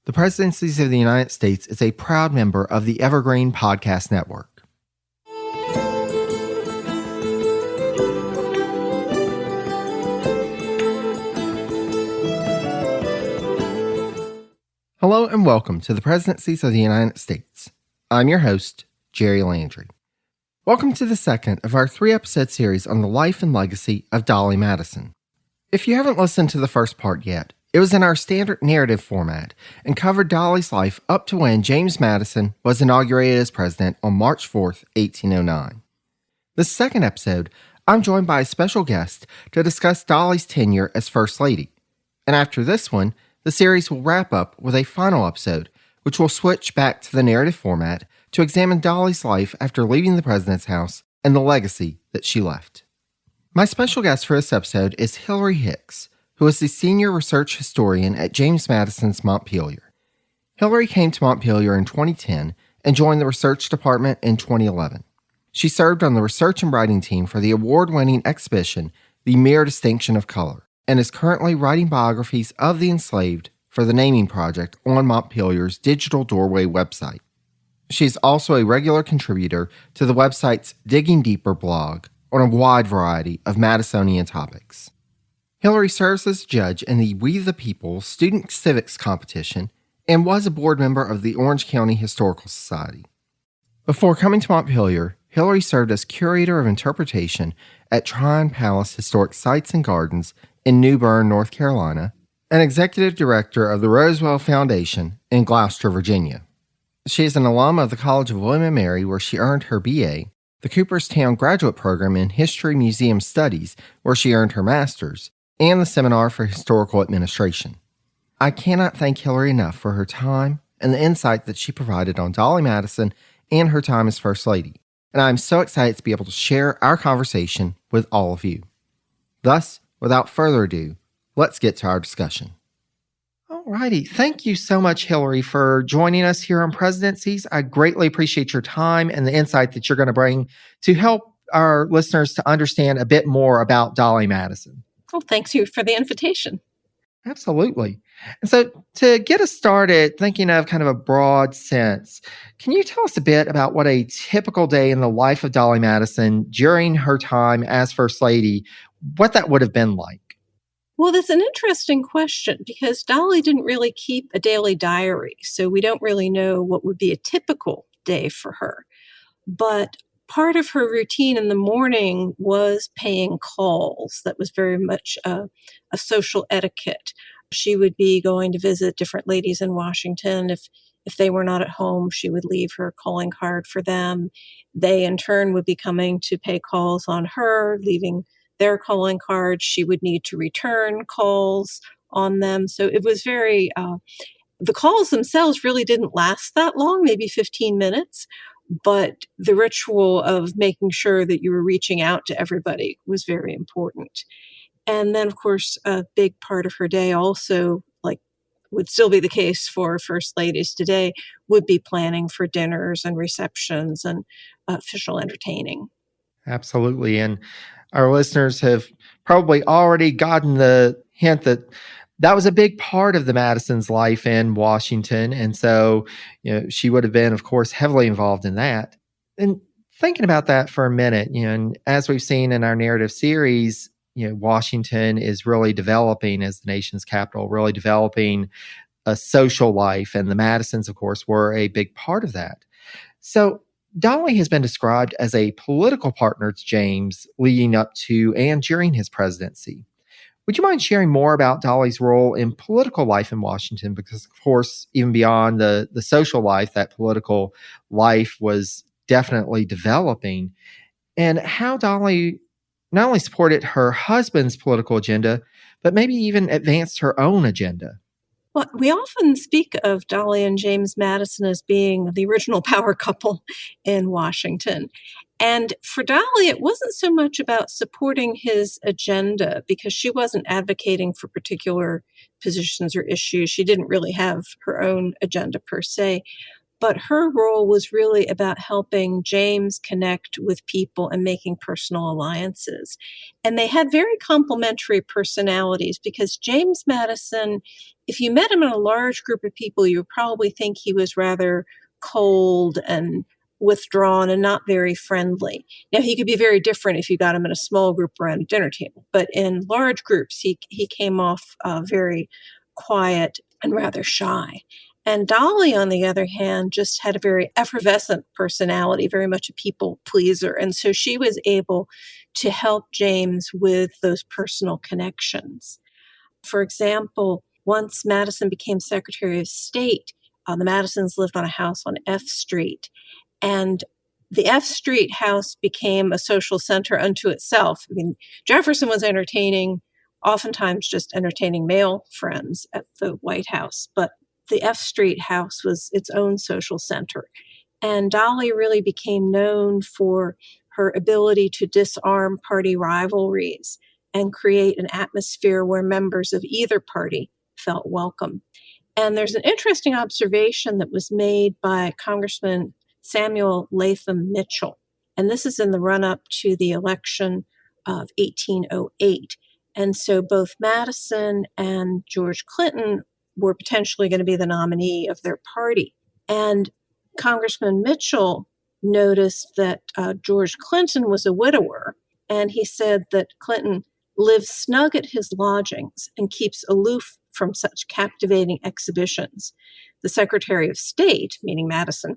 The Presidencies of the United States is a proud member of the Evergreen Podcast Network. Hello and welcome to the Presidencies of the United States. I'm your host, Jerry Landry. Welcome to the second of our 3-episode series on the life and legacy of Dolley Madison. If you haven't listened to the first part yet, it was in our standard narrative format and covered Dolley's life up to when James Madison was inaugurated as president on March 4th, 1809. This second episode, I'm joined by a special guest to discuss Dolley's tenure as First Lady. And after this one, the series will wrap up with a final episode, which will switch back to the narrative format to examine Dolley's life after leaving the president's house and the legacy that she left. My special guest for this episode is Hillary Hicks, who is the senior research historian at James Madison's Montpelier. Hillary came to Montpelier in 2010 and joined the research department in 2011. She served on the research and writing team for the award-winning exhibition, The Mere Distinction of Color, and is currently writing biographies of the enslaved for the Naming Project on Montpelier's Digital Doorway website. She's also a regular contributor to the website's Digging Deeper blog on a wide variety of Madisonian topics. Hillary serves as a judge in the We the People Student Civics Competition and was a board member of the Orange County Historical Society. Before coming to Montpelier, Hillary served as curator of interpretation at Tryon Palace Historic Sites and Gardens in New Bern, North Carolina, and executive director of the Rosewell Foundation in Gloucester, Virginia. She is an alum of the College of William and Mary, where she earned her BA, the Cooperstown Graduate Program in History Museum Studies, where she earned her master's, and the Seminar for Historical Administration. I cannot thank Hillary enough for her time and the insight that she provided on Dolley Madison and her time as First Lady, and I'm so excited to be able to share our conversation with all of you. Thus, without further ado, let's get to our discussion. Alrighty, thank you so much, Hillary, for joining us here on Presidencies. I greatly appreciate your time and the insight that you're going to bring to help our listeners to understand a bit more about Dolley Madison. Well, thanks you for the invitation. Absolutely. And so to get us started, thinking of kind of a broad sense, can you tell us a bit about what a typical day in the life of Dolley Madison during her time as First Lady, what that would have been like? Well, that's an interesting question because Dolley didn't really keep a daily diary, so we don't really know what would be a typical day for her. But part of her routine in the morning was paying calls. That was very much a social etiquette. She would be going to visit different ladies in Washington. If they were not at home, she would leave her calling card for them. They, in turn, would be coming to pay calls on her, leaving their calling cards. She would need to return calls on them. So it was very, the calls themselves really didn't last that long, maybe 15 minutes. But the ritual of making sure that you were reaching out to everybody was very important. And then, of course, a big part of her day also, like would still be the case for First Ladies today, would be planning for dinners and receptions and official entertaining. Absolutely. And our listeners have probably already gotten the hint that was a big part of the Madison's life in Washington. And so, she would have been, of course, heavily involved in that. And thinking about that for a minute, and as we've seen in our narrative series, Washington is really developing as the nation's capital, really developing a social life. And the Madisons, of course, were a big part of that. So Dolley has been described as a political partner to James leading up to and during his presidency. Would you mind sharing more about Dolley's role in political life in Washington? Because, of course, even beyond the social life, that political life was definitely developing. And how Dolley not only supported her husband's political agenda, but maybe even advanced her own agenda. Well, we often speak of Dolley and James Madison as being the original power couple in Washington. And for Dolley, it wasn't so much about supporting his agenda because she wasn't advocating for particular positions or issues. She didn't really have her own agenda per se. But her role was really about helping James connect with people and making personal alliances. And they had very complementary personalities because James Madison, if you met him in a large group of people, you would probably think he was rather cold and withdrawn and not very friendly. Now, he could be very different if you got him in a small group around a dinner table, but in large groups, he came off very quiet and rather shy. And Dolley, on the other hand, just had a very effervescent personality, very much a people pleaser. And so she was able to help James with those personal connections. For example, once Madison became Secretary of State, the Madisons lived on a house on F Street. And the F Street house became a social center unto itself. I mean, Jefferson was entertaining, oftentimes just entertaining male friends at the White House, but the F Street house was its own social center. And Dolley really became known for her ability to disarm party rivalries and create an atmosphere where members of either party felt welcome. And there's an interesting observation that was made by Congressman Samuel Latham Mitchell. And this is in the run-up to the election of 1808. And so both Madison and George Clinton were potentially going to be the nominee of their party. And Congressman Mitchell noticed that George Clinton was a widower, and he said that Clinton lives snug at his lodgings and keeps aloof from such captivating exhibitions. The Secretary of State, meaning Madison,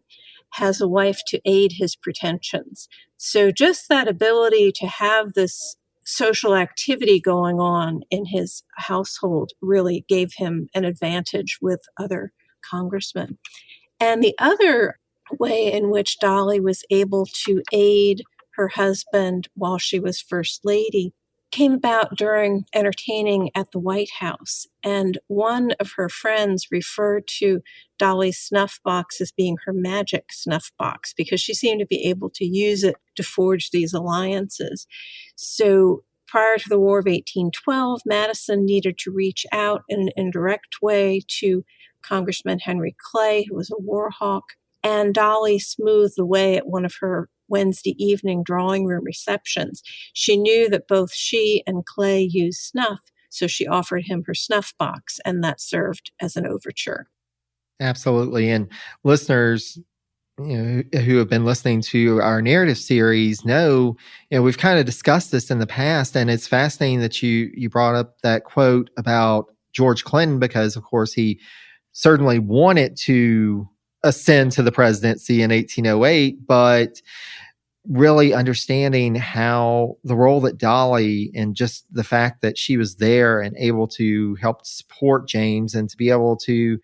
has a wife to aid his pretensions. So just that ability to have this social activity going on in his household really gave him an advantage with other congressmen. And the other way in which Dolley was able to aid her husband while she was First Lady came about during entertaining at the White House. And one of her friends referred to Dolley's snuff box as being her magic snuff box because she seemed to be able to use it to forge these alliances. So prior to the War of 1812, Madison needed to reach out in an indirect way to Congressman Henry Clay, who was a war hawk, and Dolley smoothed the way at one of her Wednesday evening drawing room receptions. She knew that both she and Clay used snuff, so she offered him her snuff box, and that served as an overture. Absolutely. And listeners, who have been listening to our narrative series know, we've kind of discussed this in the past, and it's fascinating that you brought up that quote about George Clinton, because of course he certainly wanted to ascend to the presidency in 1808, but really understanding how the role that Dolley and just the fact that she was there and able to help support James and to be able to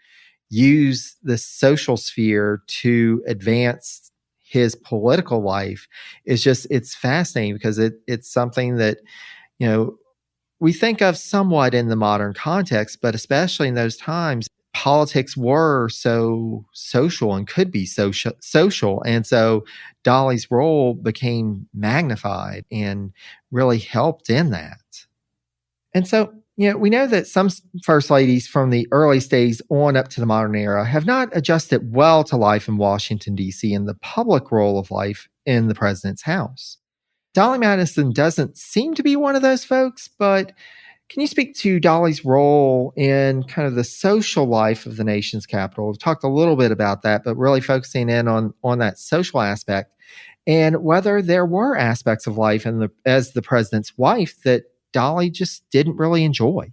use the social sphere to advance his political life is just, it's fascinating because it's something that, we think of somewhat in the modern context, but especially in those times, politics were so social and could be so social. And so Dolley's role became magnified and really helped in that. And so, we know that some first ladies from the early days on up to the modern era have not adjusted well to life in Washington, D.C. and the public role of life in the president's house. Dolley Madison doesn't seem to be one of those folks, but can you speak to Dolley's role in kind of the social life of the nation's capital? We've talked a little bit about that, but really focusing in on that social aspect and whether there were aspects of life as the president's wife that Dolley just didn't really enjoy.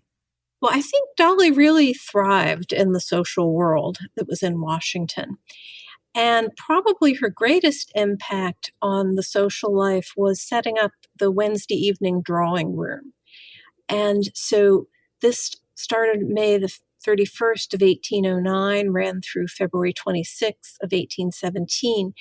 Well, I think Dolley really thrived in the social world that was in Washington. And probably her greatest impact on the social life was setting up the Wednesday evening drawing room. And so this started May the 31st of 1809, ran through February 26th of 1817.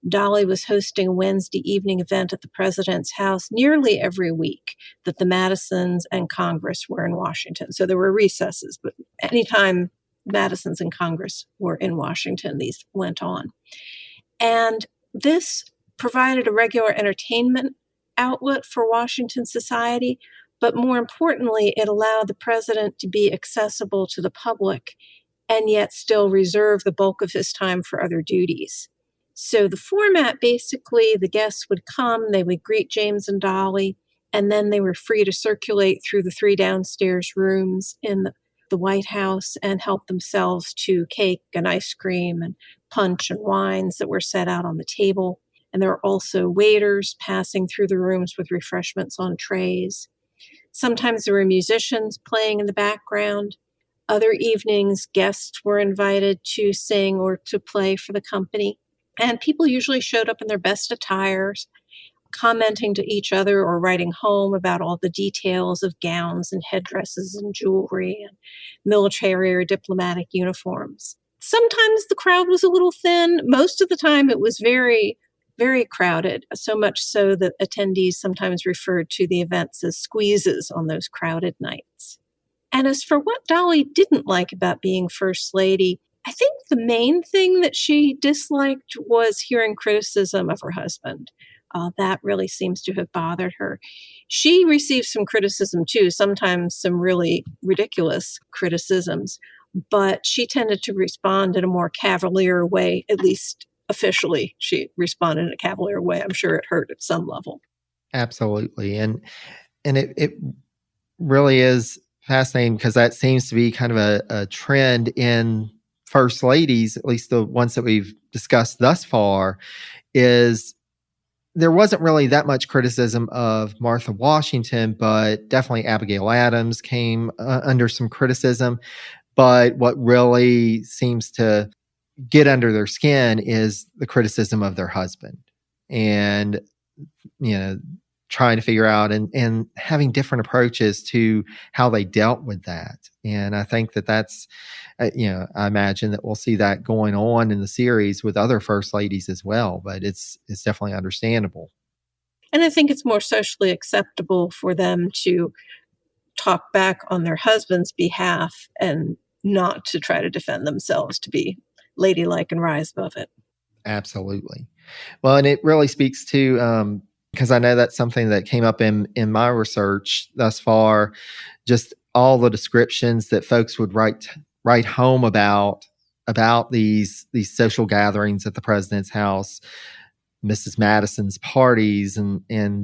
Dolley was hosting a Wednesday evening event at the president's house nearly every week that the Madisons and Congress were in Washington. So there were recesses, but anytime Madisons and Congress were in Washington, these went on. And this provided a regular entertainment outlet for Washington society, but more importantly, it allowed the president to be accessible to the public and yet still reserve the bulk of his time for other duties. So the format, basically, the guests would come, they would greet James and Dolley, and then they were free to circulate through the 3 downstairs rooms in the White House and help themselves to cake and ice cream and punch and wines that were set out on the table. And there were also waiters passing through the rooms with refreshments on trays. Sometimes there were musicians playing in the background. Other evenings, guests were invited to sing or to play for the company. And people usually showed up in their best attires, commenting to each other or writing home about all the details of gowns and headdresses and jewelry and military or diplomatic uniforms. Sometimes the crowd was a little thin. Most of the time it was very, very crowded, so much so that attendees sometimes referred to the events as squeezes on those crowded nights. And as for what Dolley didn't like about being First Lady, I think the main thing that she disliked was hearing criticism of her husband. That really seems to have bothered her. She received some criticism too, sometimes some really ridiculous criticisms, but she tended to respond in a more cavalier way, at least officially. She responded in a cavalier way. I'm sure it hurt at some level. Absolutely. And it really is fascinating because that seems to be kind of a trend in first ladies, at least the ones that we've discussed thus far, is there wasn't really that much criticism of Martha Washington, but definitely Abigail Adams came under some criticism. But what really seems to get under their skin is the criticism of their husband and, trying to figure out and having different approaches to how they dealt with that. And I think that's, I imagine that we'll see that going on in the series with other first ladies as well, but it's definitely understandable. And I think it's more socially acceptable for them to talk back on their husband's behalf and not to try to defend themselves, to be ladylike and rise above it. Absolutely. Well, and it really speaks to, because I know that's something that came up in my research thus far, just all the descriptions that folks would write home about these social gatherings at the president's house, Mrs. Madison's parties and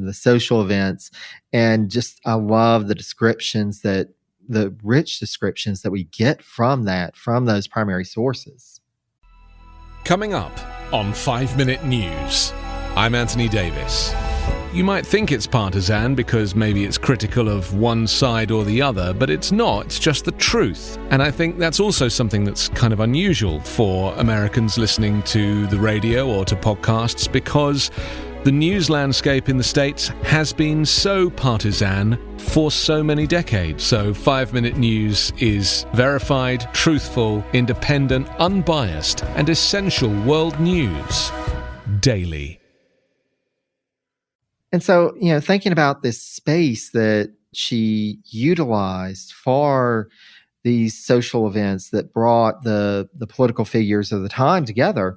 the social events. And just, I love the rich descriptions that we get from those primary sources. Coming up on 5 Minute News, I'm Anthony Davis. You might think it's partisan because maybe it's critical of one side or the other, but it's not. It's just the truth. And I think that's also something that's kind of unusual for Americans listening to the radio or to podcasts, because the news landscape in the States has been so partisan for so many decades. So 5 Minute News is verified, truthful, independent, unbiased, and essential world news daily. And so, thinking about this space that she utilized for these social events that brought the political figures of the time together,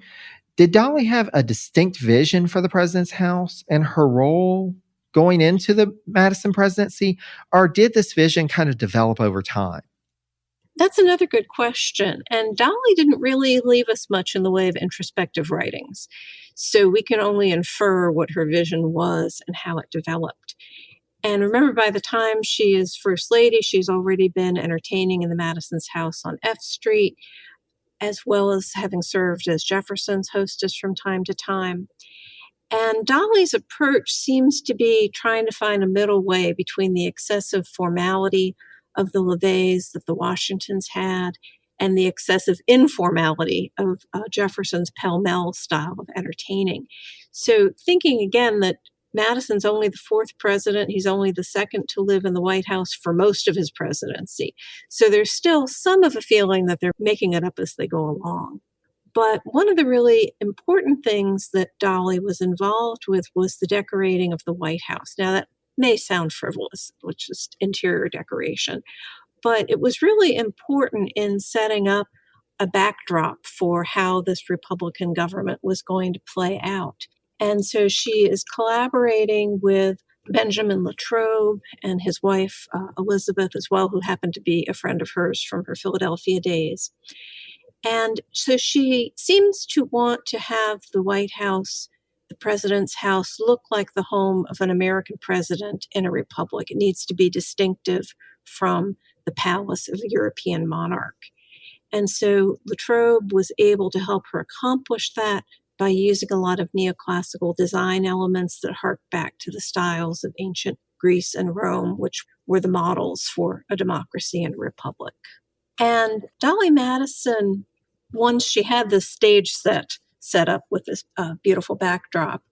did Dolley have a distinct vision for the president's house and her role going into the Madison presidency, or did this vision kind of develop over time? That's another good question. And Dolley didn't really leave us much in the way of introspective writings. So we can only infer what her vision was and how it developed. And remember, by the time she is First Lady, she's already been entertaining in the Madison's house on F Street, as well as having served as Jefferson's hostess from time to time. And Dolley's approach seems to be trying to find a middle way between the excessive formality of the levées that the Washingtons had and the excessive informality of Jefferson's pell-mell style of entertaining. So thinking again that Madison's only the fourth president, he's only the second to live in the White House for most of his presidency. So there's still some of a feeling that they're making it up as they go along. But one of the really important things that Dolley was involved with was the decorating of the White House. Now, that may sound frivolous, which is interior decoration, but it was really important in setting up a backdrop for how this Republican government was going to play out. And so she is collaborating with Benjamin Latrobe and his wife, Elizabeth, as well, who happened to be a friend of hers from her Philadelphia days. And so she seems to want to have the White House, the president's house, look like the home of an American president in a republic. It needs to be distinctive from the palace of a European monarch. And so Latrobe was able to help her accomplish that by using a lot of neoclassical design elements that hark back to the styles of ancient Greece and Rome, which were the models for a democracy and a republic. And Dolley Madison, once she had this stage set up with this beautiful backdrop,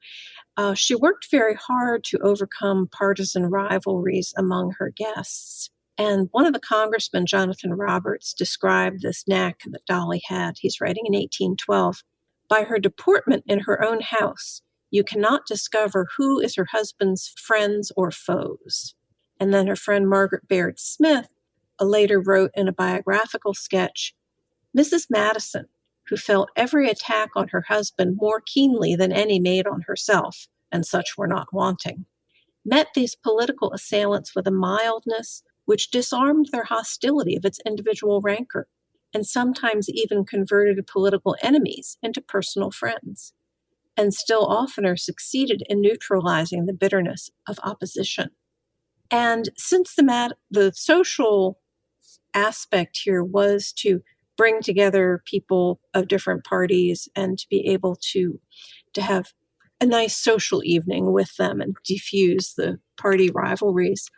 she worked very hard to overcome partisan rivalries among her guests. And one of the congressmen, Jonathan Roberts, described this knack that Dolley had. He's writing in 1812. By her deportment in her own house, you cannot discover who is her husband's friends or foes. And then her friend Margaret Baird Smith later wrote in a biographical sketch, Mrs. Madison, who felt every attack on her husband more keenly than any made on herself, and such were not wanting, met these political assailants with a mildness which disarmed their hostility of its individual rancor, and sometimes even converted political enemies into personal friends, and still oftener succeeded in neutralizing the bitterness of opposition. And since the social aspect here was to bring together people of different parties and to be able to have a nice social evening with them and diffuse the party rivalries,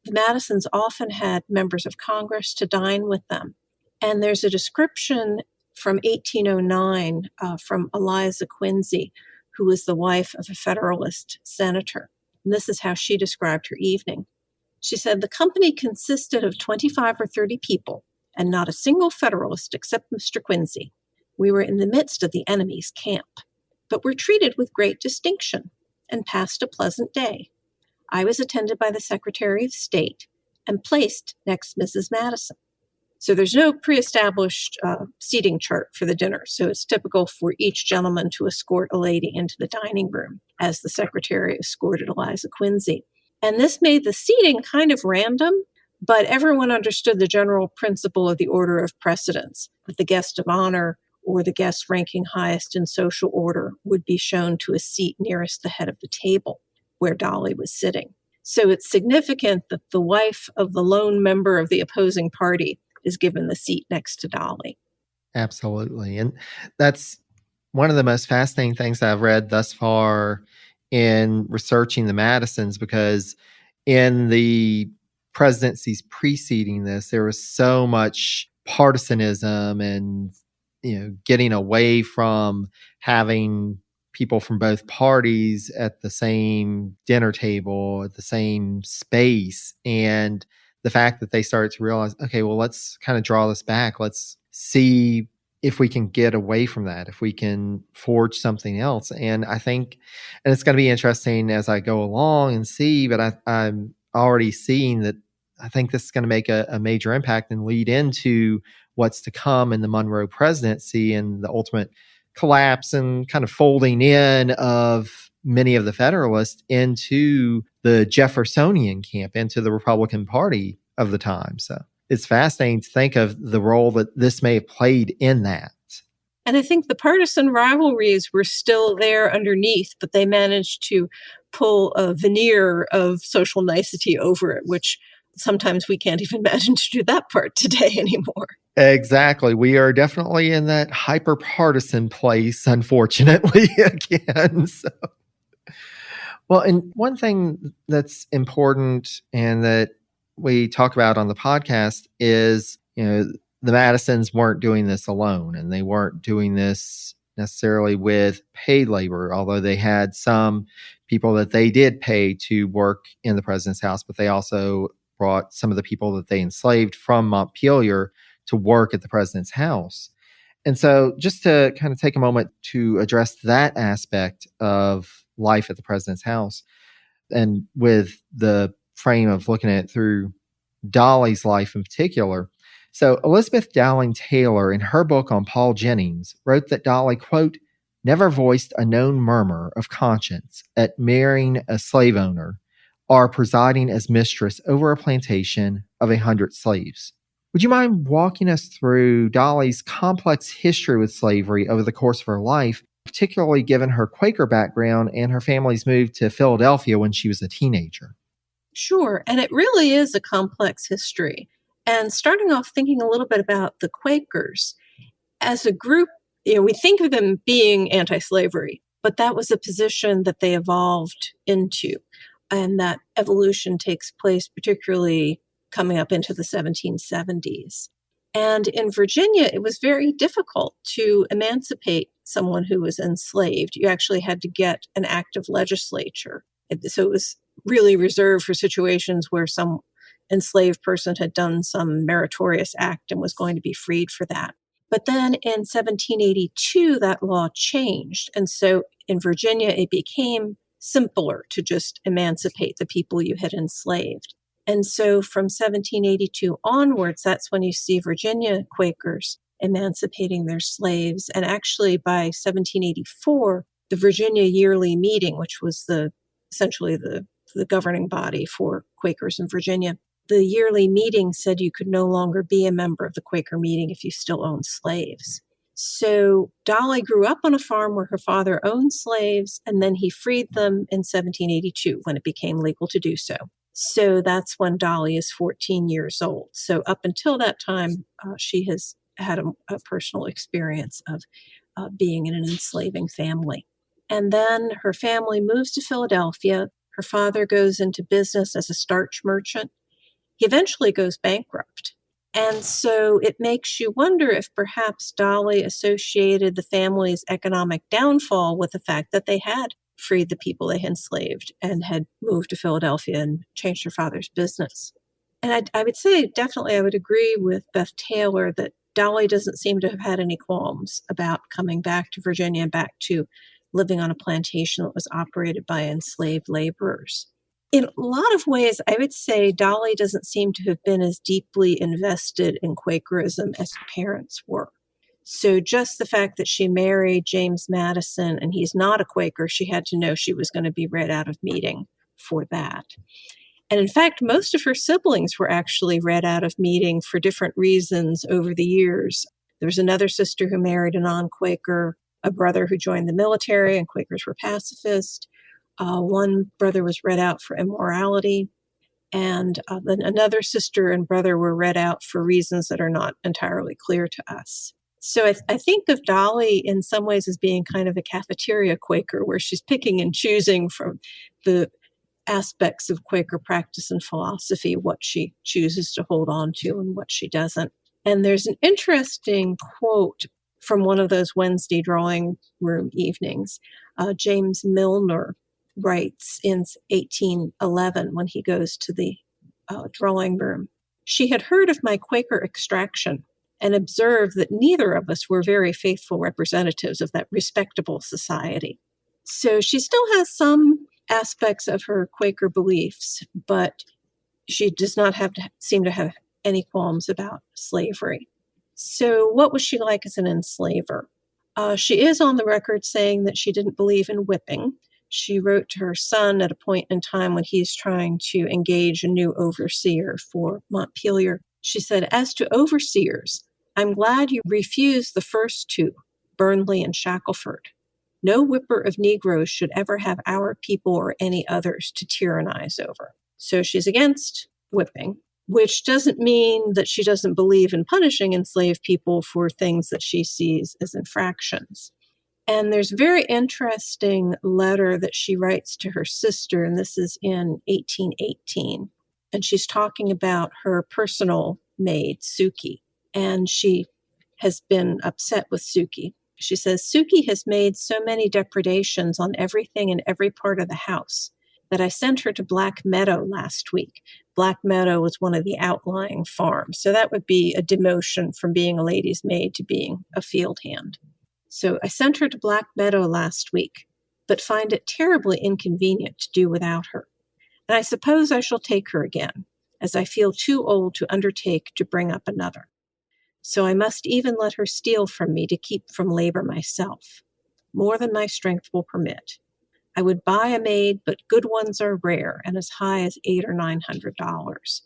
the Madisons often had members of Congress to dine with them. And there's a description from 1809 from Eliza Quincy, who was the wife of a Federalist senator. And this is how she described her evening. She said, the company consisted of 25 or 30 people, and not a single Federalist except Mr. Quincy. We were in the midst of the enemy's camp, but were treated with great distinction, and passed a pleasant day. I was attended by the Secretary of State, and placed next Mrs. Madison. So there's no pre-established seating chart for the dinner, so it's typical for each gentleman to escort a lady into the dining room, as the Secretary escorted Eliza Quincy. And this made the seating kind of random, but everyone understood the general principle of the order of precedence, that the guest of honor or the guest ranking highest in social order would be shown to a seat nearest the head of the table where Dolley was sitting. So it's significant that the wife of the lone member of the opposing party is given the seat next to Dolley. Absolutely. And that's one of the most fascinating things I've read thus far in researching the Madisons, because in the presidencies preceding this, there was so much partisanism and, getting away from having people from both parties at the same dinner table, at the same space. And the fact that they started to realize, okay, well, let's kind of draw this back. Let's see if we can get away from that, if we can forge something else. And I think, and it's going to be interesting as I go along and see, but I'm already seeing that I think this is going to make a major impact and lead into what's to come in the Monroe presidency and the ultimate collapse and kind of folding in of many of the Federalists into the Jeffersonian camp, into the Republican Party of the time. So it's fascinating to think of the role that this may have played in that. And I think the partisan rivalries were still there underneath, but they managed to pull a veneer of social nicety over it, which sometimes we can't even imagine to do that part today anymore. Exactly. We are definitely in that hyper-partisan place, unfortunately, again. So. Well, and one thing that's important and that we talk about on the podcast is, the Madisons weren't doing this alone, and they weren't doing this necessarily with paid labor, although they had some people that they did pay to work in the president's house, but they also brought some of the people that they enslaved from Montpelier to work at the president's house. And so just to kind of take a moment to address that aspect of life at the president's house, and with the frame of looking at it through Dolley's life in particular. So Elizabeth Dowling Taylor, in her book on Paul Jennings, wrote that Dolley, quote, never voiced a known murmur of conscience at marrying a slave owner or presiding as mistress over a plantation of 100 slaves. Would you mind walking us through Dolley's complex history with slavery over the course of her life, particularly given her Quaker background and her family's move to Philadelphia when she was a teenager? Sure. And it really is a complex history. And starting off thinking a little bit about the Quakers, as a group, we think of them being anti-slavery, but that was a position that they evolved into. And that evolution takes place particularly coming up into the 1770s. And in Virginia, it was very difficult to emancipate someone who was enslaved. You actually had to get an act of legislature. So it was really reserved for situations where some enslaved person had done some meritorious act and was going to be freed for that. But then in 1782, that law changed. And so in Virginia, it became simpler to just emancipate the people you had enslaved. And so from 1782 onwards, that's when you see Virginia Quakers emancipating their slaves. And actually by 1784, the Virginia Yearly Meeting, which was essentially the governing body for Quakers in Virginia, the yearly meeting said you could no longer be a member of the Quaker meeting if you still owned slaves. So Dolley grew up on a farm where her father owned slaves, and then he freed them in 1782 when it became legal to do so. So that's when Dolley is 14 years old. So up until that time, she has had a personal experience of being in an enslaving family. And then her family moves to Philadelphia. Her father goes into business as a starch merchant. He eventually goes bankrupt. And so it makes you wonder if perhaps Dolley associated the family's economic downfall with the fact that they had freed the people they had enslaved and had moved to Philadelphia and changed her father's business. And I would say definitely I would agree with Beth Taylor that Dolley doesn't seem to have had any qualms about coming back to Virginia, back to living on a plantation that was operated by enslaved laborers. In a lot of ways, I would say Dolley doesn't seem to have been as deeply invested in Quakerism as her parents were. So just the fact that she married James Madison and he's not a Quaker, she had to know she was going to be read out of meeting for that. And in fact, most of her siblings were actually read out of meeting for different reasons over the years. There was another sister who married a non-Quaker, a brother who joined the military, and Quakers were pacifist. One brother was read out for immorality, and then another sister and brother were read out for reasons that are not entirely clear to us. So I think of Dolley in some ways as being kind of a cafeteria Quaker, where she's picking and choosing from the aspects of Quaker practice and philosophy, what she chooses to hold on to and what she doesn't. And there's an interesting quote from one of those Wednesday drawing room evenings. James Milner writes in 1811 when he goes to the drawing room. She had heard of my Quaker extraction and observed that neither of us were very faithful representatives of that respectable society. So she still has some aspects of her Quaker beliefs, but she does not seem to have any qualms about slavery. So what was she like as an enslaver? She is on the record saying that she didn't believe in whipping. She wrote to her son at a point in time when he's trying to engage a new overseer for Montpelier. She said, "As to overseers, I'm glad you refused the first two, Burnley and Shackelford. No whipper of Negroes should ever have our people or any others to tyrannize over." So she's against whipping, which doesn't mean that she doesn't believe in punishing enslaved people for things that she sees as infractions. And there's a very interesting letter that she writes to her sister, and this is in 1818. And she's talking about her personal maid, Suki, and she has been upset with Suki. She says, "Suki has made so many depredations on everything in every part of the house that I sent her to Black Meadow last week." Black Meadow was one of the outlying farms. So that would be a demotion from being a lady's maid to being a field hand. So I sent her to Black Meadow last week, but find it terribly inconvenient to do without her. And I suppose I shall take her again, as I feel too old to undertake to bring up another. So I must even let her steal from me to keep from labor myself, more than my strength will permit. I would buy a maid, but good ones are rare and as high as $800 or $900.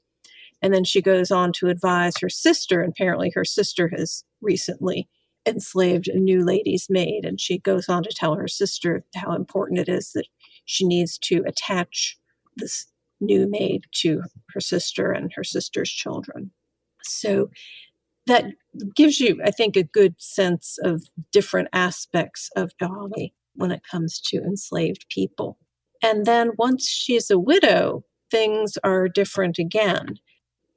And then she goes on to advise her sister. And apparently her sister has recently enslaved a new lady's maid. And she goes on to tell her sister how important it is that she needs to attach this new maid to her sister and her sister's children. So that gives you, I think, a good sense of different aspects of Dolley when it comes to enslaved people. And then once she's a widow, things are different again.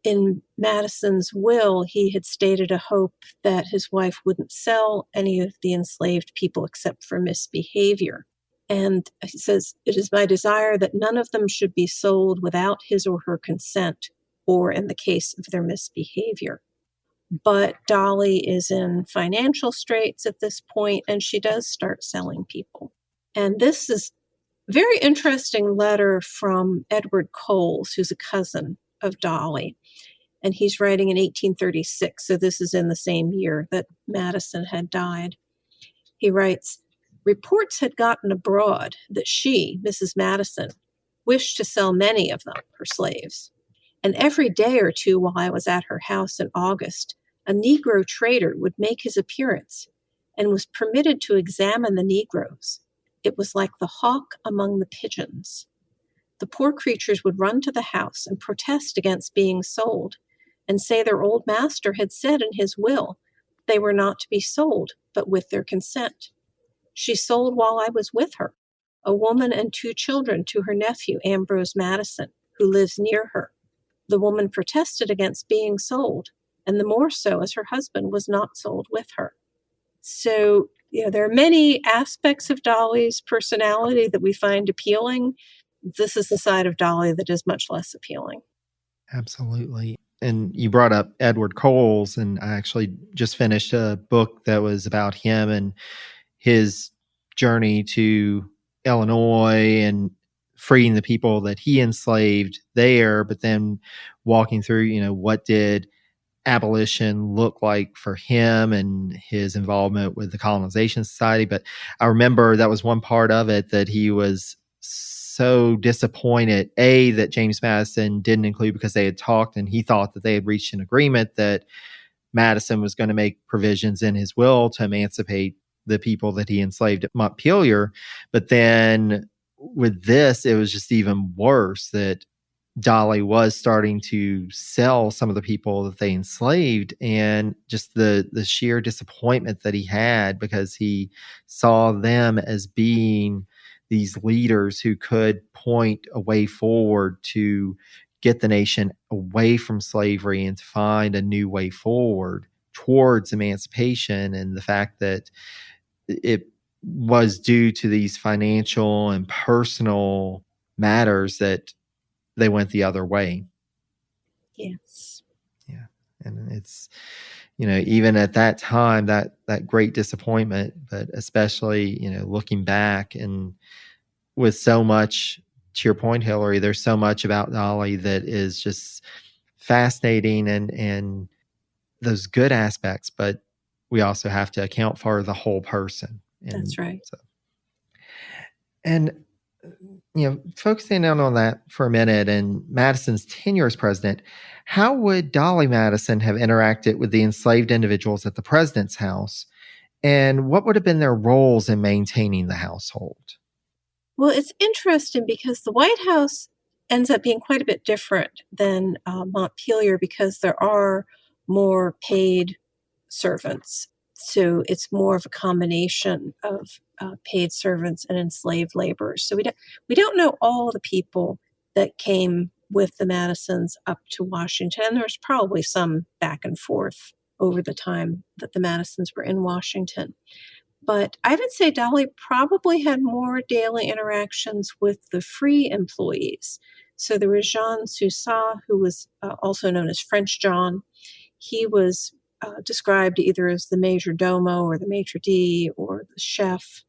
In Madison's will, he had stated a hope that his wife wouldn't sell any of the enslaved people except for misbehavior. And he says, "It is my desire that none of them should be sold without his or her consent, or in the case of their misbehavior." But Dolley is in financial straits at this point, and she does start selling people. And this is a very interesting letter from Edward Coles, who's a cousin of Dolley. And he's writing in 1836, so this is in the same year that Madison had died. He writes, "Reports had gotten abroad that she, Mrs. Madison, wished to sell many of them, her slaves. And every day or two while I was at her house in August, a Negro trader would make his appearance and was permitted to examine the Negroes. It was like the hawk among the pigeons. The poor creatures would run to the house and protest against being sold, and say their old master had said in his will they were not to be sold, but with their consent. She sold while I was with her, a woman and 2 children to her nephew, Ambrose Madison, who lives near her. The woman protested against being sold, and the more so as her husband was not sold with her." So, there are many aspects of Dolley's personality that we find appealing. This is the side of Dolley that is much less appealing. Absolutely. And you brought up Edward Coles, and I actually just finished a book that was about him and his journey to Illinois and freeing the people that he enslaved there, but then walking through, what did abolition look like for him and his involvement with the colonization society. But I remember that was one part of it that he was so disappointed, that James Madison didn't include, because they had talked and he thought that they had reached an agreement that Madison was going to make provisions in his will to emancipate the people that he enslaved at Montpelier. But then with this, it was just even worse, that Dolley was starting to sell some of the people that they enslaved, and just the sheer disappointment that he had, because he saw them as being these leaders who could point a way forward to get the nation away from slavery and to find a new way forward towards emancipation. And the fact that it was due to these financial and personal matters that they went the other way. Yes. Yeah. And it's, even at that time, that great disappointment, but especially, looking back, and with so much, to your point, Hillary, there's so much about Dolley that is just fascinating and those good aspects, but we also have to account for the whole person. That's right. And focusing in on that for a minute, and Madison's tenure as president, how would Dolley Madison have interacted with the enslaved individuals at the president's house? And what would have been their roles in maintaining the household? Well, it's interesting because the White House ends up being quite a bit different than Montpelier, because there are more paid servants. So it's more of a combination of paid servants and enslaved laborers. So we don't know all the people that came with the Madisons up to Washington. And there's probably some back and forth over the time that the Madisons were in Washington. But I would say Dolley probably had more daily interactions with the free employees. So there was Jean Soussat, who was also known as French John. He was described either as the major domo or the maitre d' or the chef.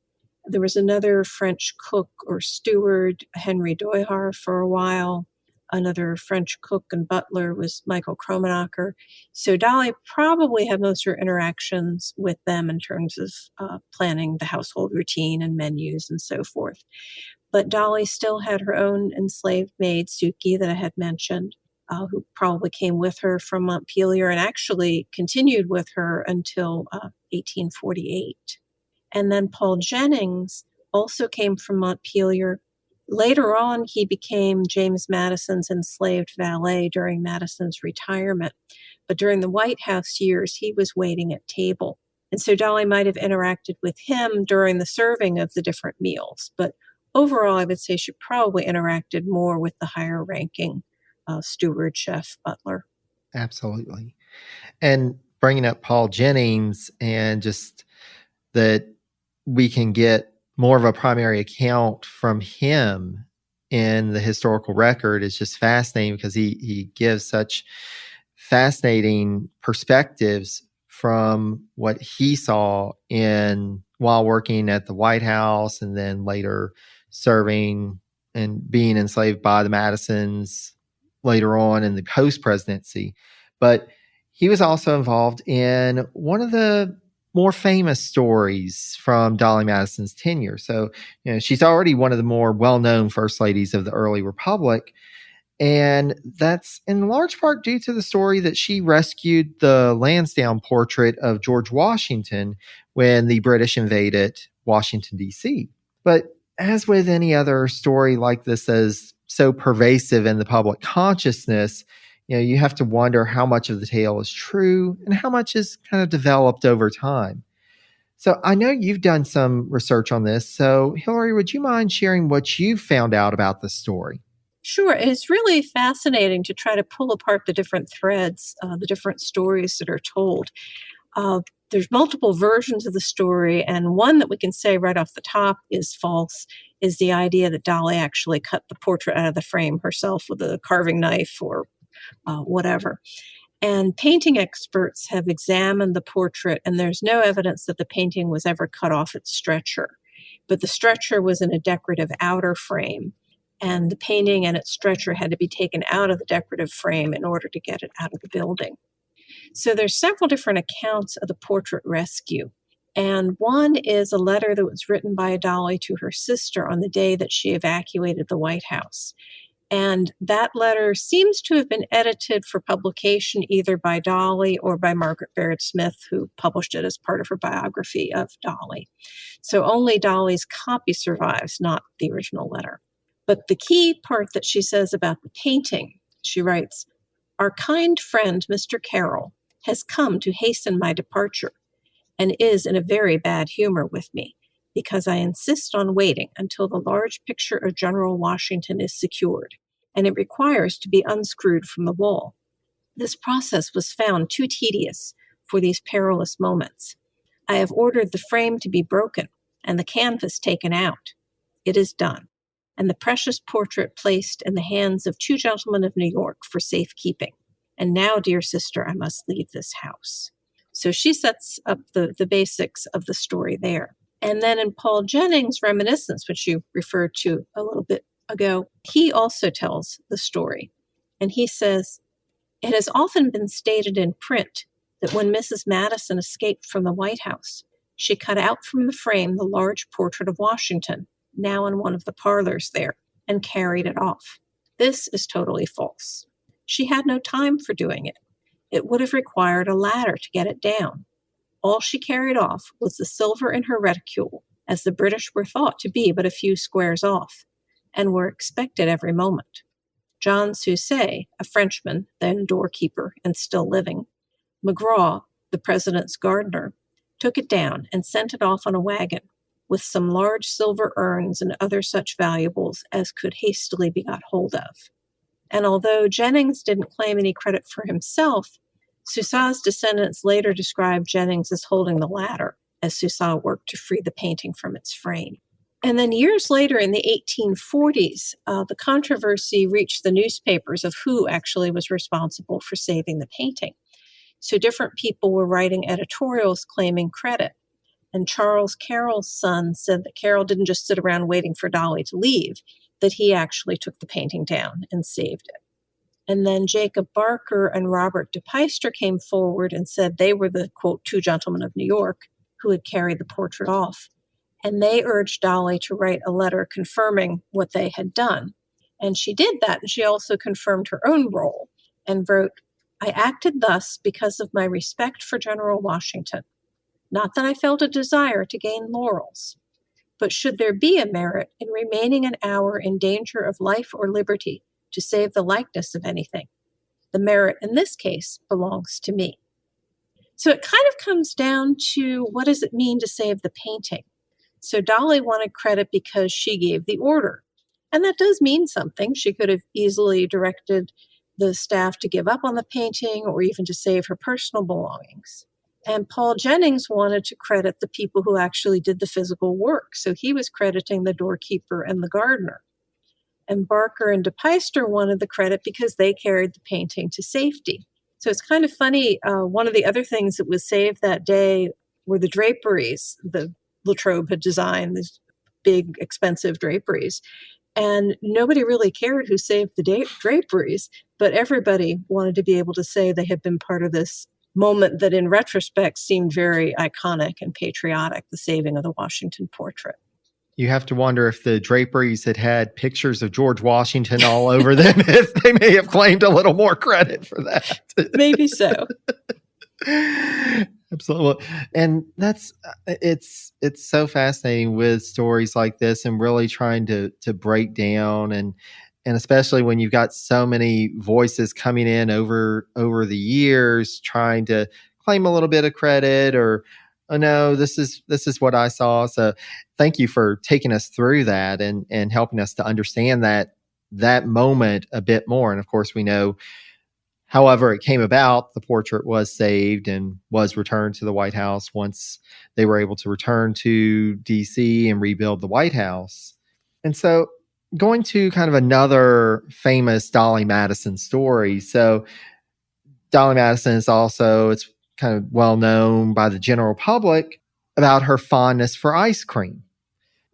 There was another French cook or steward, Henry Doihar, for a while. Another French cook and butler was Michael Kromenacher. So Dolley probably had most of her interactions with them in terms of planning the household routine and menus and so forth. But Dolley still had her own enslaved maid, Suki, that I had mentioned. who probably came with her from Montpelier and actually continued with her until 1848. And then Paul Jennings also came from Montpelier. Later on, he became James Madison's enslaved valet during Madison's retirement. But during the White House years, he was waiting at table. And so Dolley might have interacted with him during the serving of the different meals. But overall, I would say she probably interacted more with the higher ranking steward, chef, butler. Absolutely. And bringing up Paul Jennings and just that we can get more of a primary account from him in the historical record is just fascinating because he gives such fascinating perspectives from what he saw in while working at the White House and then later serving and being enslaved by the Madisons later on in the post-presidency. But he was also involved in one of the more famous stories from Dolley Madison's tenure. So, she's already one of the more well-known first ladies of the early republic. And that's in large part due to the story that she rescued the Lansdowne portrait of George Washington when the British invaded Washington, D.C. But as with any other story like this that is so pervasive in the public consciousness, you have to wonder how much of the tale is true and how much is kind of developed over time. So I know you've done some research on this. So Hillary, would you mind sharing what you've found out about the story? Sure. It's really fascinating to try to pull apart the different threads, the different stories that are told. There's multiple versions of the story, and one that we can say right off the top is false, is the idea that Dolley actually cut the portrait out of the frame herself with a carving knife or whatever. And painting experts have examined the portrait, and there's no evidence that the painting was ever cut off its stretcher. But the stretcher was in a decorative outer frame, and the painting and its stretcher had to be taken out of the decorative frame in order to get it out of the building. So there's several different accounts of the portrait rescue. And one is a letter that was written by Dolley to her sister on the day that she evacuated the White House. And that letter seems to have been edited for publication either by Dolley or by Margaret Baird Smith, who published it as part of her biography of Dolley. So only Dolley's copy survives, not the original letter. But the key part that she says about the painting, she writes, "Our kind friend, Mr. Carroll, has come to hasten my departure and is in a very bad humor with me because I insist on waiting until the large picture of General Washington is secured, and it requires to be unscrewed from the wall. This process was found too tedious for these perilous moments. I have ordered the frame to be broken and the canvas taken out. It is done, and the precious portrait placed in the hands of 2 gentlemen of New York for safekeeping. And now, dear sister, I must leave this house." So she sets up the basics of the story there. And then in Paul Jennings' reminiscence, which you referred to a little bit ago, he also tells the story. And he says, "It has often been stated in print that when Mrs. Madison escaped from the White House, she cut out from the frame the large portrait of Washington, now in one of the parlors there, and carried it off. This is totally false. She had no time for doing it. It would have required a ladder to get it down. All she carried off was the silver in her reticule, as the British were thought to be but a few squares off, and were expected every moment. John Sucet, a Frenchman, then doorkeeper and still living, McGraw, the president's gardener, took it down and sent it off on a wagon, with some large silver urns and other such valuables as could hastily be got hold of." And although Jennings didn't claim any credit for himself, Sussat's descendants later described Jennings as holding the ladder as Sussat worked to free the painting from its frame. And then years later in the 1840s, the controversy reached the newspapers of who actually was responsible for saving the painting. So different people were writing editorials claiming credit. And Charles Carroll's son said that Carroll didn't just sit around waiting for Dolley to leave, that he actually took the painting down and saved it. And then Jacob Barker and Robert de Peyster came forward and said they were the, quote, 2 gentlemen of New York who had carried the portrait off. And they urged Dolley to write a letter confirming what they had done. And she did that, and she also confirmed her own role. and wrote, "I acted thus because of my respect for General Washington. Not that I felt a desire to gain laurels. But should there be a merit in remaining an hour in danger of life or liberty to save the likeness of anything, the merit in this case belongs to me." So it kind of comes down to, what does it mean to save the painting? So Dolley wanted credit because she gave the order. And that does mean something. She could have easily directed the staff to give up on the painting or even to save her personal belongings. And Paul Jennings wanted to credit the people who actually did the physical work. So he was crediting the doorkeeper and the gardener. And Barker and DePeyster wanted the credit because they carried the painting to safety. So it's kind of funny. One of the other things that was saved that day were the draperies. The Latrobe had designed these big, expensive draperies. And nobody really cared who saved the draperies, but everybody wanted to be able to say they had been part of this moment that in retrospect seemed very iconic and patriotic, the saving of the Washington portrait. You have to wonder if the draperies had pictures of George Washington all over them, if they may have claimed a little more credit for that. Maybe so. Absolutely. And it's so fascinating with stories like this and really trying to break down and especially when you've got so many voices coming in over the years trying to claim a little bit of credit or, oh no, this is what I saw. So thank you for taking us through that and helping us to understand that moment a bit more. And of course, we know, however it came about, the portrait was saved and was returned to the White House once they were able to return to D.C. and rebuild the White House. And so going to kind of another famous Dolley Madison story. So Dolley Madison is also, it's kind of well known by the general public about her fondness for ice cream.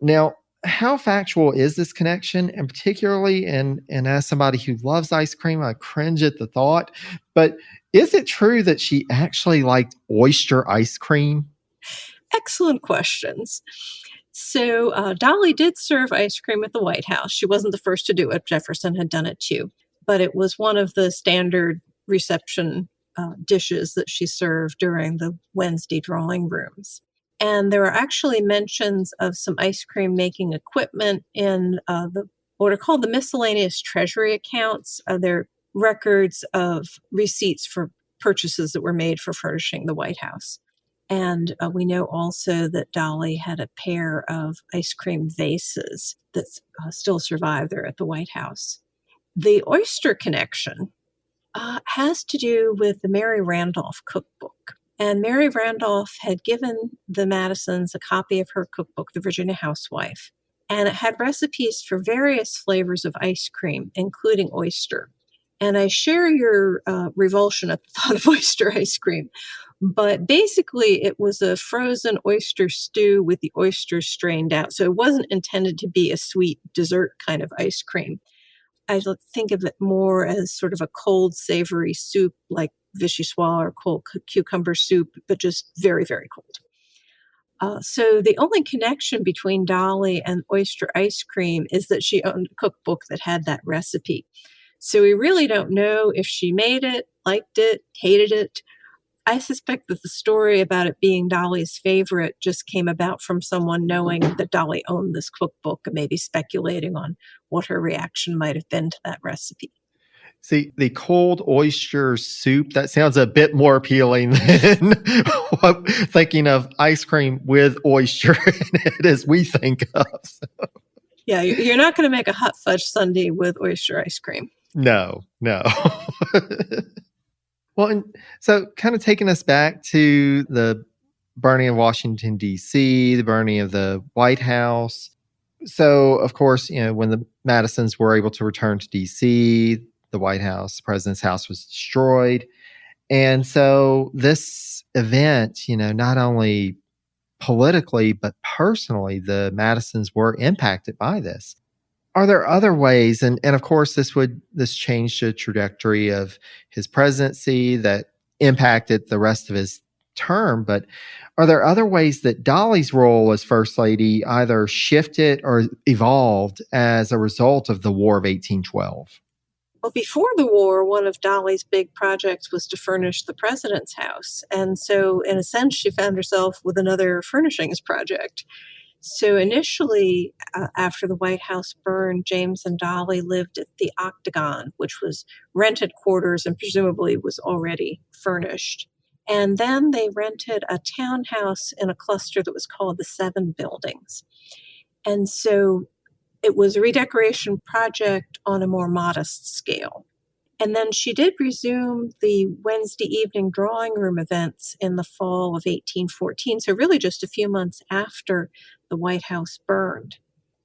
Now, how factual is this connection? And particularly, and as somebody who loves ice cream, I cringe at the thought, but is it true that she actually liked oyster ice cream? Excellent questions. So Dolley did serve ice cream at the White House. She wasn't the first to do it. Jefferson had done it too. But it was one of the standard reception dishes that she served during the Wednesday drawing rooms. And there are actually mentions of some ice cream making equipment in what are called the miscellaneous treasury accounts. They're records of receipts for purchases that were made for furnishing the White House. And we know also that Dolley had a pair of ice cream vases that still survive there at the White House. The oyster connection has to do with the Mary Randolph cookbook. And Mary Randolph had given the Madisons a copy of her cookbook, The Virginia Housewife, and it had recipes for various flavors of ice cream, including oyster. And I share your revulsion at the thought of oyster ice cream. But basically, it was a frozen oyster stew with the oysters strained out. So it wasn't intended to be a sweet dessert kind of ice cream. I think of it more as sort of a cold, savory soup like vichyssoise or cold cucumber soup, but just very, very cold. So the only connection between Dolley and oyster ice cream is that she owned a cookbook that had that recipe. So we really don't know if she made it, liked it, hated it. I suspect that the story about it being Dolley's favorite just came about from someone knowing that Dolley owned this cookbook and maybe speculating on what her reaction might have been to that recipe. See, the cold oyster soup, that sounds a bit more appealing than thinking of ice cream with oyster in it as we think of. So. Yeah, you're not going to make a hot fudge sundae with oyster ice cream. No. Well, and so kind of taking us back to the burning of Washington, D.C., the burning of the White House. So, of course, when the Madisons were able to return to D.C., the White House, the president's house was destroyed. And so this event, not only politically, but personally, the Madisons were impacted by this. Are there other ways, and of course this changed the trajectory of his presidency that impacted the rest of his term, but are there other ways that Dolley's role as First Lady either shifted or evolved as a result of the War of 1812? Well, before the war, one of Dolley's big projects was to furnish the president's house. And so, in a sense, she found herself with another furnishings project. So initially, after the White House burned, James and Dolley lived at the Octagon, which was rented quarters and presumably was already furnished. And then they rented a townhouse in a cluster that was called the Seven Buildings. And so it was a redecoration project on a more modest scale. And then she did resume the Wednesday evening drawing room events in the fall of 1814, so really just a few months after the White House burned.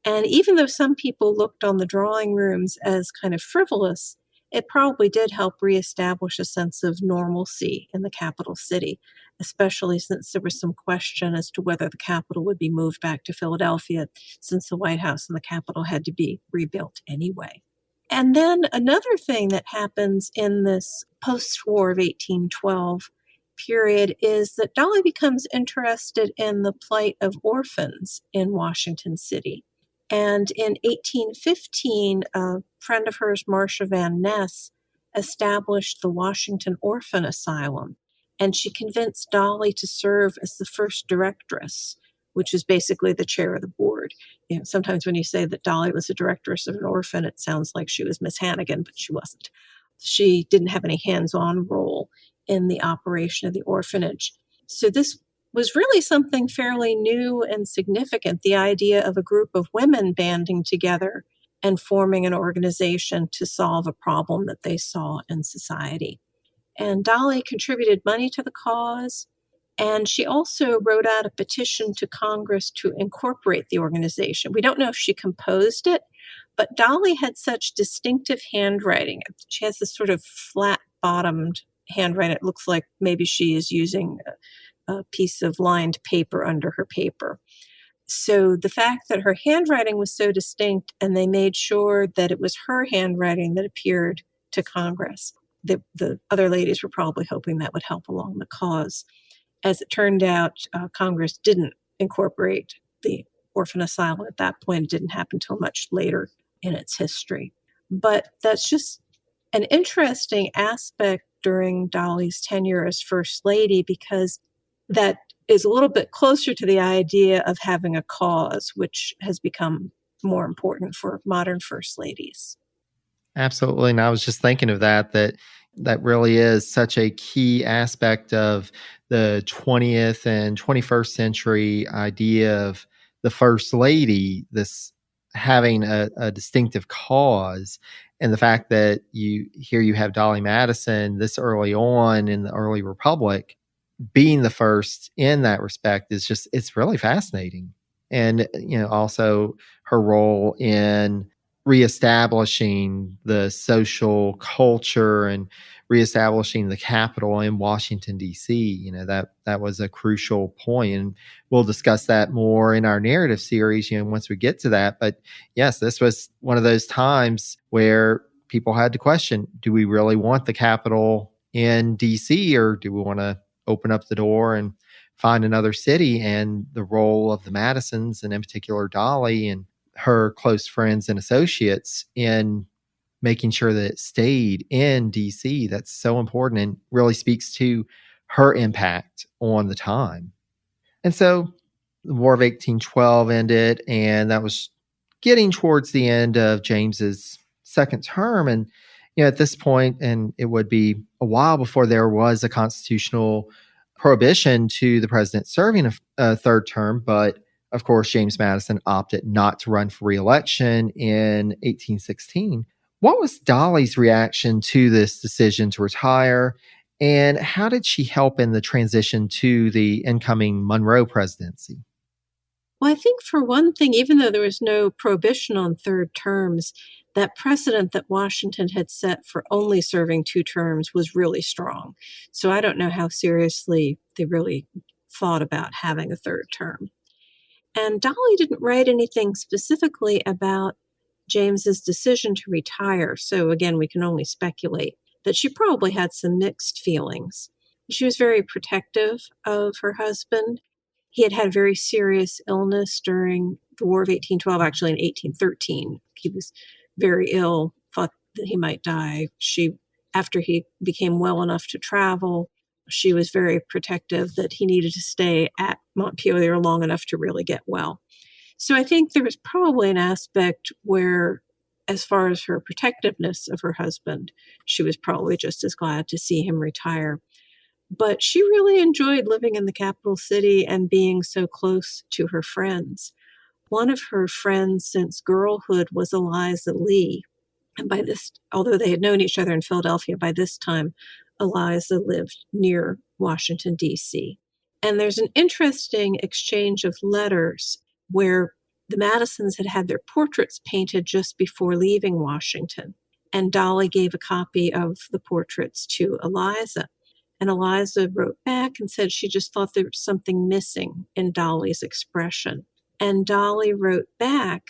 And even though some people looked on the drawing rooms as kind of frivolous, it probably did help reestablish a sense of normalcy in the capital city, especially since there was some question as to whether the capital would be moved back to Philadelphia, since the White House and the Capitol had to be rebuilt anyway. And then another thing that happens in this post-war of 1812 period is that Dolley becomes interested in the plight of orphans in Washington City. And in 1815, a friend of hers, Marcia Van Ness, established the Washington Orphan Asylum. And she convinced Dolley to serve as the first directress, which is basically the chair of the board. Sometimes when you say that Dolley was a directress of an orphan, it sounds like she was Miss Hannigan, but she wasn't. She didn't have any hands-on role in the operation of the orphanage. So this was really something fairly new and significant, the idea of a group of women banding together and forming an organization to solve a problem that they saw in society. And Dolley contributed money to the cause. And she also wrote out a petition to Congress to incorporate the organization. We don't know if she composed it, but Dolley had such distinctive handwriting. She has this sort of flat-bottomed handwriting. It looks like maybe she is using a piece of lined paper under her paper. So the fact that her handwriting was so distinct, and they made sure that it was her handwriting that appeared to Congress, the other ladies were probably hoping that would help along the cause. As it turned out, Congress didn't incorporate the orphan asylum at that point. It didn't happen until much later in its history. But that's just an interesting aspect during Dolley's tenure as First Lady, because that is a little bit closer to the idea of having a cause, which has become more important for modern First Ladies. Absolutely. And I was just thinking of that really is such a key aspect of the 20th and 21st century idea of the First Lady, this having a distinctive cause. And the fact that you have Dolley Madison this early on in the early Republic being the first in that respect it's really fascinating. And, also her role in reestablishing the social culture and reestablishing the capital in Washington, D.C. That was a crucial point. And we'll discuss that more in our narrative series, once we get to that. But yes, this was one of those times where people had to question, do we really want the capital in D.C. or do we want to open up the door and find another city? And the role of the Madisons, and in particular Dolley and her close friends and associates, in making sure that it stayed in DC. That's so important and really speaks to her impact on the time. And so the War of 1812 ended, and that was getting towards the end of James's second term. And at this point, and it would be a while before there was a constitutional prohibition to the president serving a third term, but of course, James Madison opted not to run for re-election in 1816. What was Dolley's reaction to this decision to retire, and how did she help in the transition to the incoming Monroe presidency? Well, I think for one thing, even though there was no prohibition on third terms, that precedent that Washington had set for only serving 2 terms was really strong. So I don't know how seriously they really thought about having a third term. And Dolley didn't write anything specifically about James's decision to retire. So again, we can only speculate that she probably had some mixed feelings. She was very protective of her husband. He had had very serious illness during the War of 1812, actually in 1813. He was very ill, thought that he might die. After he became well enough to travel, she was very protective that he needed to stay at Montpelier long enough to really get well. So I think there was probably an aspect where, as far as her protectiveness of her husband, she was probably just as glad to see him retire. But she really enjoyed living in the capital city and being so close to her friends. One of her friends since girlhood was Eliza Lee. And although they had known each other in Philadelphia, by this time, Eliza lived near Washington, D.C. And there's an interesting exchange of letters where the Madisons had had their portraits painted just before leaving Washington. And Dolley gave a copy of the portraits to Eliza. And Eliza wrote back and said she just thought there was something missing in Dolley's expression. And Dolley wrote back,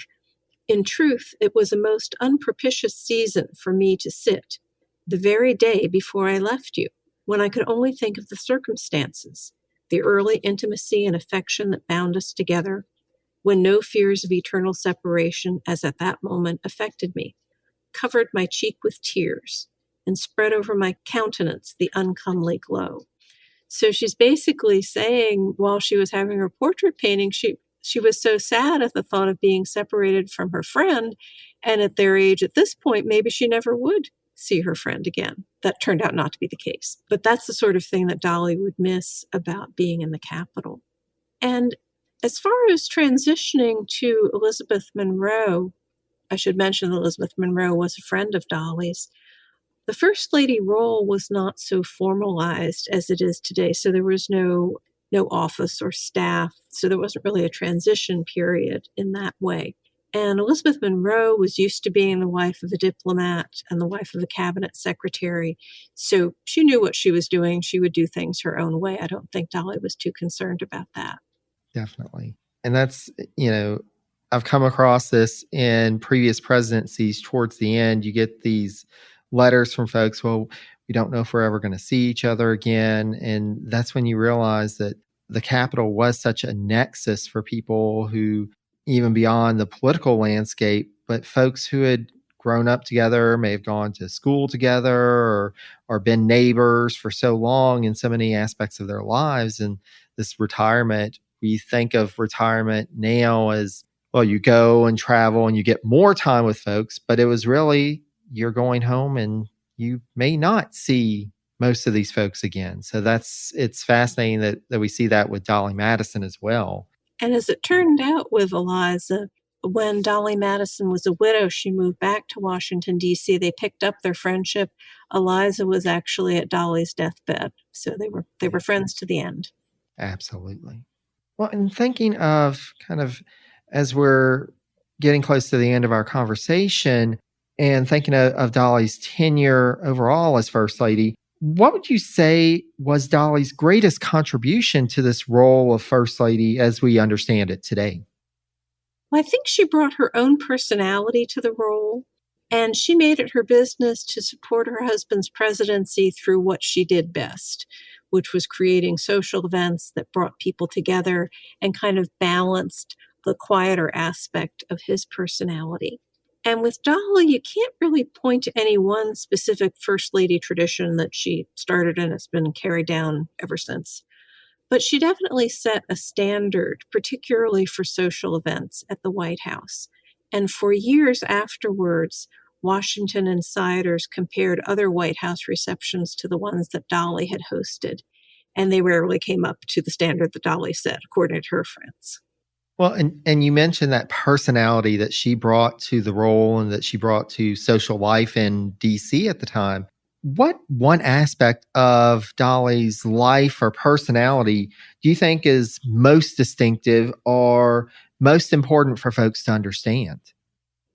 "In truth, it was a most unpropitious season for me to sit, the very day before I left you, when I could only think of the circumstances, the early intimacy and affection that bound us together, when no fears of eternal separation, as at that moment, affected me, covered my cheek with tears, and spread over my countenance the uncomely glow." So she's basically saying while she was having her portrait painting, she was so sad at the thought of being separated from her friend. And at their age at this point, maybe she never would see her friend again. That turned out not to be the case. But that's the sort of thing that Dolley would miss about being in the capital. And as far as transitioning to Elizabeth Monroe, I should mention that Elizabeth Monroe was a friend of Dolley's. The First Lady role was not so formalized as it is today. So there was no office or staff. So there wasn't really a transition period in that way. And Elizabeth Monroe was used to being the wife of a diplomat and the wife of a cabinet secretary. So she knew what she was doing. She would do things her own way. I don't think Dolley was too concerned about that. Definitely. And that's, I've come across this in previous presidencies. Towards the end, you get these letters from folks, well, we don't know if we're ever going to see each other again. And that's when you realize that the Capitol was such a nexus for people who, even beyond the political landscape, but folks who had grown up together, may have gone to school together or been neighbors for so long in so many aspects of their lives. And this retirement, we think of retirement now as, well, you go and travel and you get more time with folks, but it was really, you're going home and you may not see most of these folks again. So it's fascinating that we see that with Dolley Madison as well. And as it turned out with Eliza, when Dolley Madison was a widow, she moved back to Washington, D.C. They picked up their friendship. Eliza was actually at Dolley's deathbed. So they were friends to the end. Absolutely. Well, and thinking of kind of as we're getting close to the end of our conversation and thinking of Dolley's tenure overall as First Lady, what would you say was Dolley's greatest contribution to this role of First Lady as we understand it today? Well, I think she brought her own personality to the role, and she made it her business to support her husband's presidency through what she did best, which was creating social events that brought people together and kind of balanced the quieter aspect of his personality. And with Dolley, you can't really point to any one specific First Lady tradition that she started and has been carried down ever since. But she definitely set a standard, particularly for social events at the White House. And for years afterwards, Washington insiders compared other White House receptions to the ones that Dolley had hosted. And they rarely came up to the standard that Dolley set, according to her friends. Well, and you mentioned that personality that she brought to the role and that she brought to social life in D.C. at the time. What one aspect of Dolley's life or personality do you think is most distinctive or most important for folks to understand?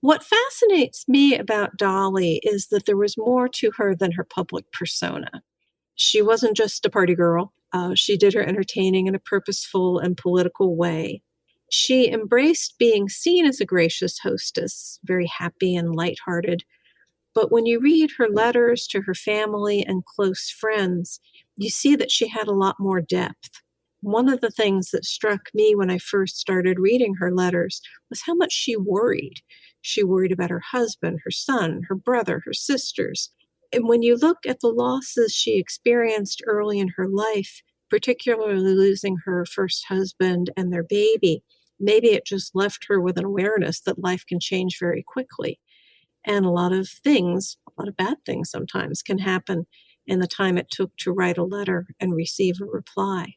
What fascinates me about Dolley is that there was more to her than her public persona. She wasn't just a party girl. She did her entertaining in a purposeful and political way. She embraced being seen as a gracious hostess, very happy and lighthearted. But when you read her letters to her family and close friends, you see that she had a lot more depth. one of the things that struck me when I first started reading her letters was how much she worried. She worried about her husband, her son, her brother, her sisters. And when you look at the losses she experienced early in her life, particularly losing her first husband and their baby, maybe it just left her with an awareness that life can change very quickly. And a lot of things, a lot of bad things sometimes can happen in the time it took to write a letter and receive a reply.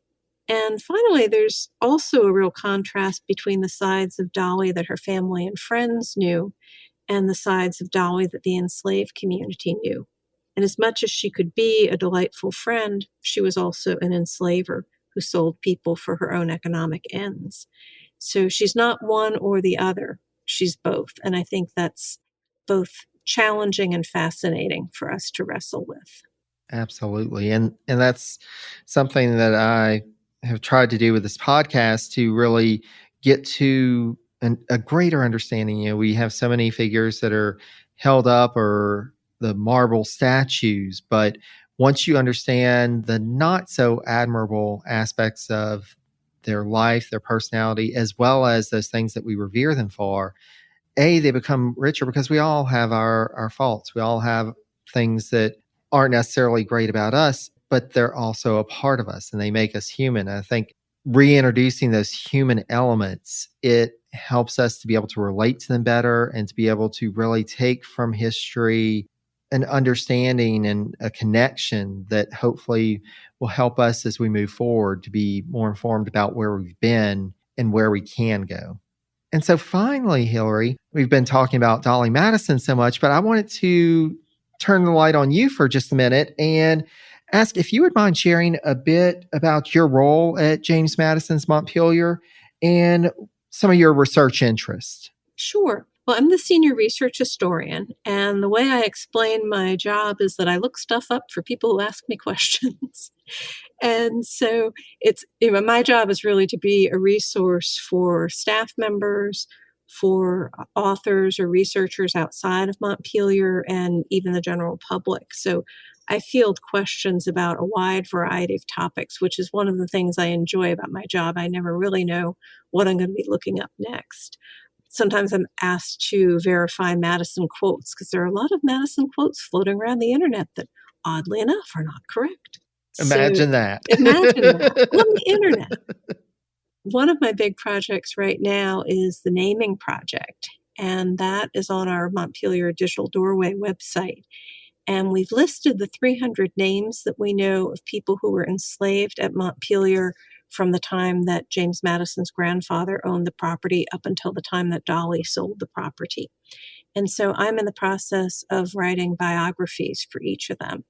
And finally, there's also a real contrast between the sides of Dolley that her family and friends knew and the sides of Dolley that the enslaved community knew. And as much as she could be a delightful friend, she was also an enslaver who sold people for her own economic ends. So she's not one or the other. She's both. And I think that's both challenging and fascinating for us to wrestle with. Absolutely. And that's something that I have tried to do with this podcast to really get to a greater understanding. You know, we have so many figures that are held up or the marble statues, but once you understand the not so admirable aspects of their life, their personality, as well as those things that we revere them for, they become richer because we all have our faults. We all have things that aren't necessarily great about us, but they're also a part of us and they make us human. I think reintroducing those human elements, it helps us to be able to relate to them better and to be able to really take from history an understanding and a connection that hopefully will help us as we move forward to be more informed about where we've been and where we can go. And so finally, Hillary, we've been talking about Dolley Madison so much, but I wanted to turn the light on you for just a minute and ask if you would mind sharing a bit about your role at James Madison's Montpelier and some of your research interests. Sure. Well, I'm the senior research historian, and the way I explain my job is that I look stuff up for people who ask me questions. And so my job is really to be a resource for staff members, for authors or researchers outside of Montpelier, and even the general public. So I field questions about a wide variety of topics, which is one of the things I enjoy about my job. I never really know what I'm going to be looking up next. Sometimes I'm asked to verify Madison quotes because there are a lot of Madison quotes floating around the internet that, oddly enough, are not correct. Imagine that. Imagine that on the internet. One of my big projects right now is the naming project, and that is on our Montpelier Digital Doorway website. And we've listed the 300 names that we know of people who were enslaved at Montpelier from the time that James Madison's grandfather owned the property up until the time that Dolley sold the property. And so I'm in the process of writing biographies for each of them.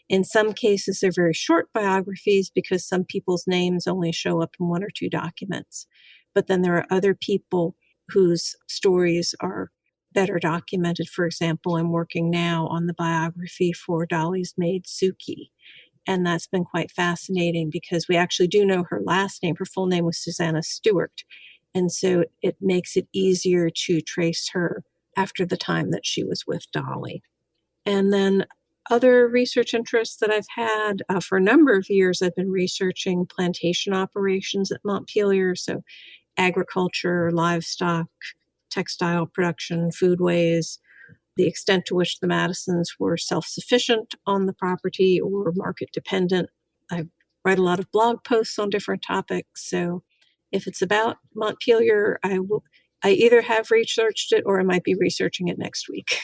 In some cases, they're very short biographies because some people's names only show up in one or two documents. But then there are other people whose stories are better documented. For example, I'm working now on the biography for Dolley's maid, Suki. And that's been quite fascinating because we actually do know her last name. Her full name was Susanna Stewart. And so it makes it easier to trace her after the time that she was with Dolley. And then other research interests that I've had for a number of years, I've been researching plantation operations at Montpelier. So agriculture, livestock, textile production, foodways, the extent to which the Madisons were self-sufficient on the property or market-dependent. I write a lot of blog posts on different topics. So if it's about Montpelier, I either have researched it or I might be researching it next week.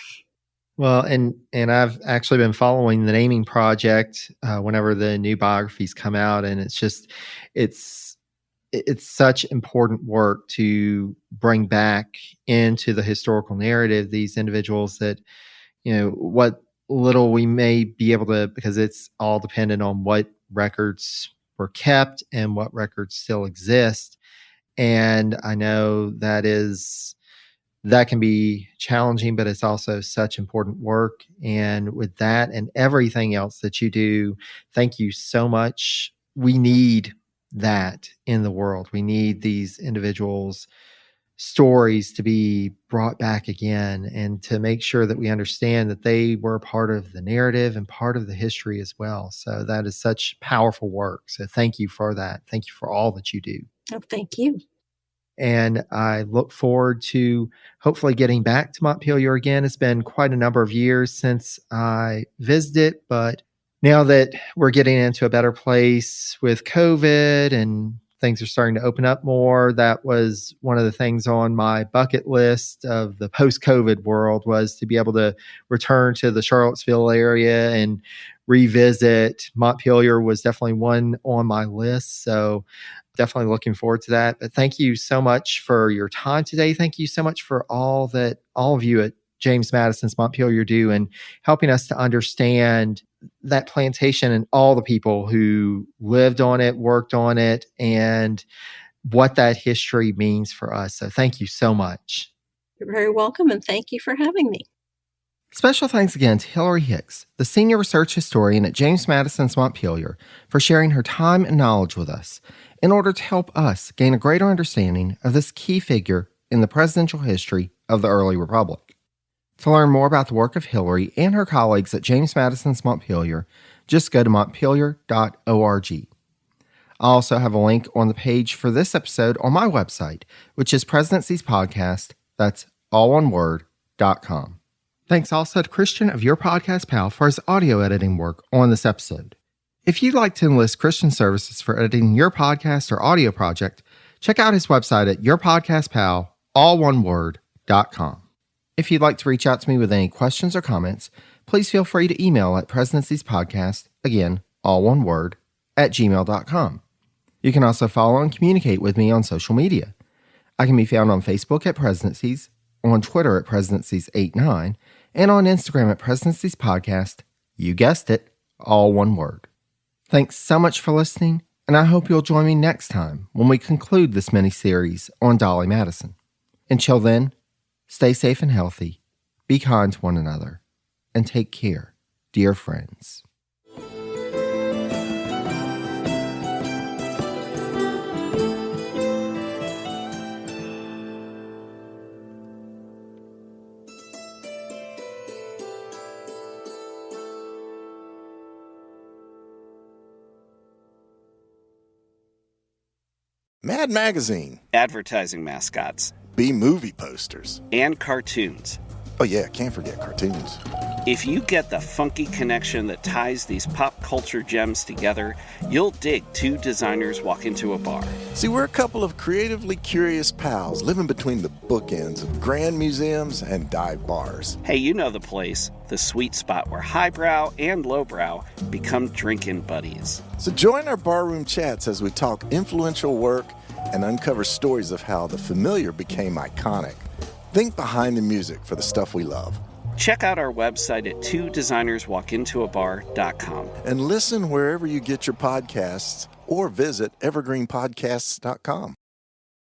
Well, and I've actually been following the naming project whenever the new biographies come out, and it's such important work to bring back into the historical narrative these individuals that, you know, what little we may be able to, because it's all dependent on what records were kept and what records still exist. And I know that can be challenging, but it's also such important work. And with that and everything else that you do, thank you so much. We need that in the world. We need these individuals stories to be brought back again and to make sure that we understand that they were part of the narrative and part of the history as well. So that is such powerful work. So thank you for that. Thank you for all that you do. Oh, thank you. And I look forward to hopefully getting back to Montpelier again. It's been quite a number of years since I visited, but now that we're getting into a better place with COVID and things are starting to open up more, that was one of the things on my bucket list of the post-COVID world, was to be able to return to the Charlottesville area and revisit. Montpelier was definitely one on my list. So definitely looking forward to that. But thank you so much for your time today. Thank you so much for all that all of you at James Madison's Montpelier do and helping us to understand that plantation and all the people who lived on it, worked on it, and what that history means for us. So thank you so much. You're very welcome, and thank you for having me. Special thanks again to Hillary Hicks, the Senior Research Historian at James Madison's Montpelier, for sharing her time and knowledge with us in order to help us gain a greater understanding of this key figure in the presidential history of the early republic. To learn more about the work of Hillary and her colleagues at James Madison's Montpelier, just go to montpelier.org. I also have a link on the page for this episode on my website, which is Presidency's Podcast, that's all one word, .com. Thanks also to Christian of Your Podcast Pal for his audio editing work on this episode. If you'd like to enlist Christian services for editing your podcast or audio project, check out his website at yourpodcastpal, all one word, .com. If you'd like to reach out to me with any questions or comments, please feel free to email at presidenciespodcast, again, all one word, @gmail.com. You can also follow and communicate with me on social media. I can be found on Facebook at Presidencies, on Twitter at Presidencies89, and on Instagram at Presidencies Podcast, you guessed it, all one word. Thanks so much for listening, and I hope you'll join me next time when we conclude this mini-series on Dolley Madison. Until then, stay safe and healthy, be kind to one another, and take care, dear friends. Mad Magazine. Advertising mascots. B-movie posters. And cartoons. Oh yeah, can't forget cartoons. If you get the funky connection that ties these pop culture gems together, you'll dig Two Designers Walk Into a Bar. See, we're a couple of creatively curious pals living between the bookends of grand museums and dive bars. Hey, you know the place, the sweet spot where highbrow and lowbrow become drinking buddies. So join our barroom chats as we talk influential work and uncover stories of how the familiar became iconic. Think behind the music for the stuff we love. Check out our website at twodesignerswalkintoabar.com. And listen wherever you get your podcasts or visit evergreenpodcasts.com.